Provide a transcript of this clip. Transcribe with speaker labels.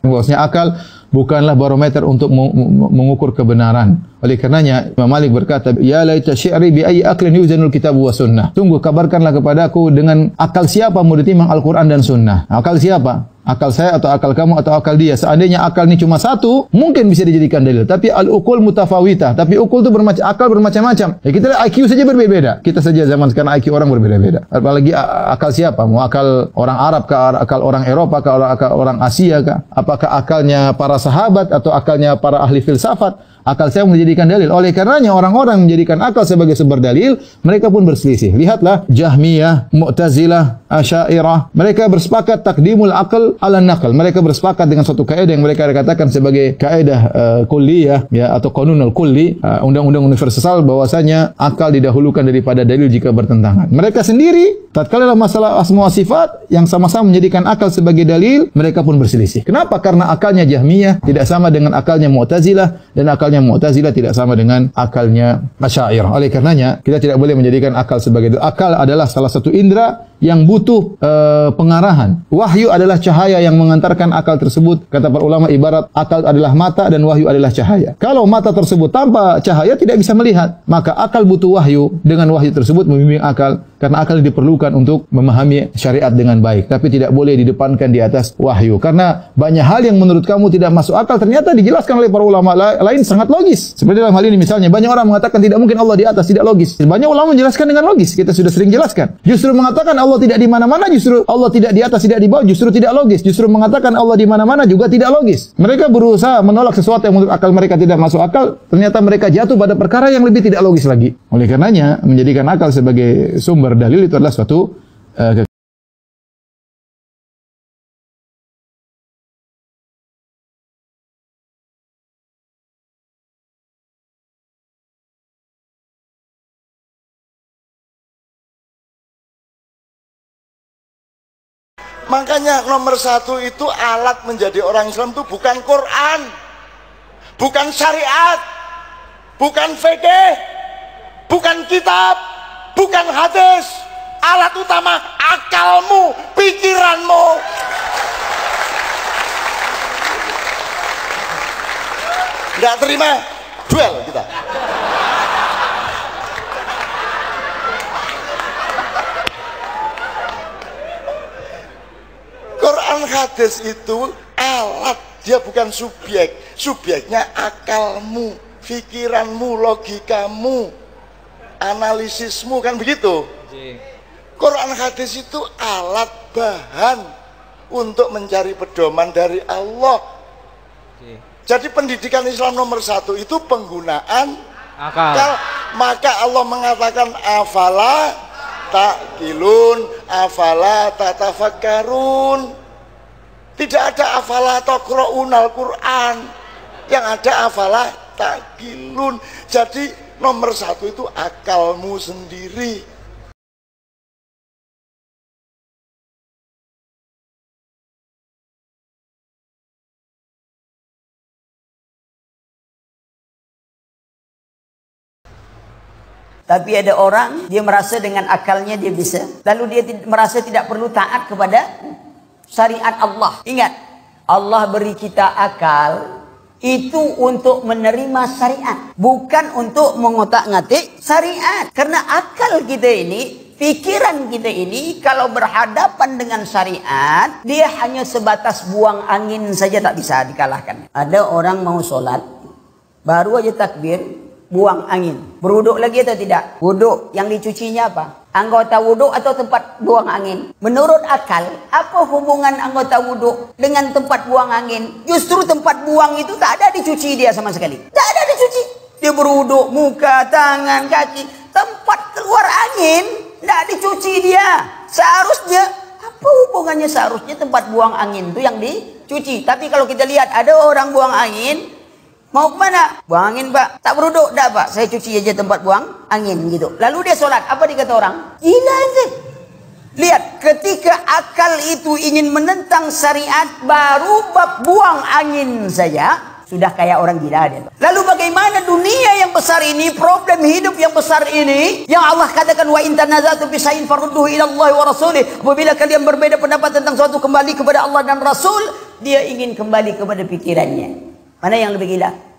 Speaker 1: Bahwasanya akal bukanlah barometer untuk mengukur kebenaran. Oleh karenanya Imam Malik berkata, "Ya laita syi'ri bi ayyi aqlin yuzanul kitab wa sunnah." Sungguh kabarkanlah kepadaku dengan akal siapa mau ditimbang Al-Qur'an dan sunnah. Akal siapa? Akal saya atau akal kamu atau akal dia. Seandainya akal ini cuma satu, mungkin bisa dijadikan dalil. Tapi al-uqul mutafawitah. Tapi ukul itu akal bermacam-macam. Ya kita lihat IQ saja berbeda. Kita saja zaman sekarang IQ orang berbeda-beda. Apalagi akal siapa? Mau akal orang Arab kah, akal orang Eropa kah, akal orang Asia kah? Apakah akalnya para sahabat atau akalnya para ahli filsafat? Akal saya menjadikan dalil. Oleh karenanya orang-orang menjadikan akal sebagai sumber dalil, mereka pun berselisih. Lihatlah Jahmiyah, Mu'tazilah, Asy'ariyah. Mereka bersepakat takdimul akal ala naql. Mereka bersepakat dengan suatu kaidah yang mereka katakan sebagai kaidah kulliyah ya atau qanunul kulli, undang-undang universal, bahwasanya akal didahulukan daripada dalil jika bertentangan. Mereka sendiri tatkala dalam masalah asma wa sifat yang sama-sama menjadikan akal sebagai dalil, mereka pun berselisih. Kenapa? Karena akalnya Jahmiyah tidak sama dengan akalnya Mu'tazilah dan akalnya Mu'tazilah tidak sama dengan akalnya Asy'ariyah. Oleh karenanya kita tidak boleh menjadikan akal sebagai dalil. Akal adalah salah satu indera yang butuh pengarahan. Wahyu adalah cahaya yang mengantarkan akal tersebut. Kata para ulama, ibarat akal adalah mata dan wahyu adalah cahaya. Kalau mata tersebut tanpa cahaya tidak bisa melihat, maka akal butuh wahyu. Dengan wahyu tersebut membimbing akal, karena akal diperlukan untuk memahami syariat dengan baik, tapi tidak boleh didepankan di atas wahyu. Karena banyak hal yang menurut kamu tidak masuk akal ternyata dijelaskan oleh para ulama lain sangat logis. Seperti dalam hal ini misalnya, banyak orang mengatakan tidak mungkin Allah di atas, tidak logis. Banyak ulama menjelaskan dengan logis. Kita sudah sering jelaskan. Justru mengatakan Allah tidak di mana-mana, justru Allah tidak di atas, tidak di bawah, justru tidak logis. Justru mengatakan Allah di mana-mana juga tidak logis. Mereka berusaha menolak sesuatu yang menurut akal mereka tidak masuk akal, ternyata mereka jatuh pada perkara yang lebih tidak logis lagi. Oleh karenanya, menjadikan akal sebagai sumber dalil itu adalah suatu
Speaker 2: Makanya nomor satu itu alat menjadi orang Islam itu bukan Quran, bukan syariat, bukan fikih, bukan kitab, bukan hadis. Alat utama akalmu, pikiranmu. Nggak terima, duel kita. Quran hadis itu alat, dia bukan subjek. Subjeknya akalmu, pikiranmu, logikamu, analisismu, kan begitu. Quran hadis itu alat, bahan untuk mencari pedoman dari Allah. Jadi pendidikan Islam nomor satu itu penggunaan akal. Maka Allah mengatakan afala ta'qilun, afala tatafakkarun. Tidak ada afala taqra'unal Quran, yang ada afala ta'qilun. Jadi nomor satu itu akalmu sendiri.
Speaker 3: Tapi ada orang, dia merasa dengan akalnya dia bisa, lalu dia merasa tidak perlu taat kepada syariat Allah. Ingat, Allah beri kita akal itu untuk menerima syariat, bukan untuk mengotak-ngatik syariat. Karena akal kita ini, pikiran kita ini, kalau berhadapan dengan syariat, dia hanya sebatas buang angin saja, tak bisa dikalahkan. Ada orang mau sholat, baru aja takbir, buang angin. Berwuduk lagi atau tidak? Wuduk. Yang dicucinya apa? Anggota wuduk atau tempat buang angin? Menurut akal, apa hubungan anggota wuduk dengan tempat buang angin? Justru tempat buang itu tak ada dicuci dia sama sekali. Tak ada dicuci. Dia berwuduk, muka, tangan, kaki. Tempat keluar angin, tak dicuci dia. Seharusnya, apa hubungannya seharusnya tempat buang angin itu yang dicuci? Tapi kalau kita lihat, ada orang buang angin, mau kemana? Buang angin, Pak. Tak beruduk, dah, Pak. Saya cuci aja tempat buang angin gitu. Lalu dia sholat. Apa dikata orang? Gila itu. Lihat, ketika akal itu ingin menentang syariat, baru bab buang angin saja, sudah kayak orang gila dia. Lalu bagaimana dunia yang besar ini, problem hidup yang besar ini, yang Allah katakan wa in tanaza'tum fi farudduhu ila Allah wa rasulih. Apabila kalian berbeda pendapat tentang suatu, kembali kepada Allah dan Rasul. dia ingin kembali kepada pikirannya. Mana yang lebih gila?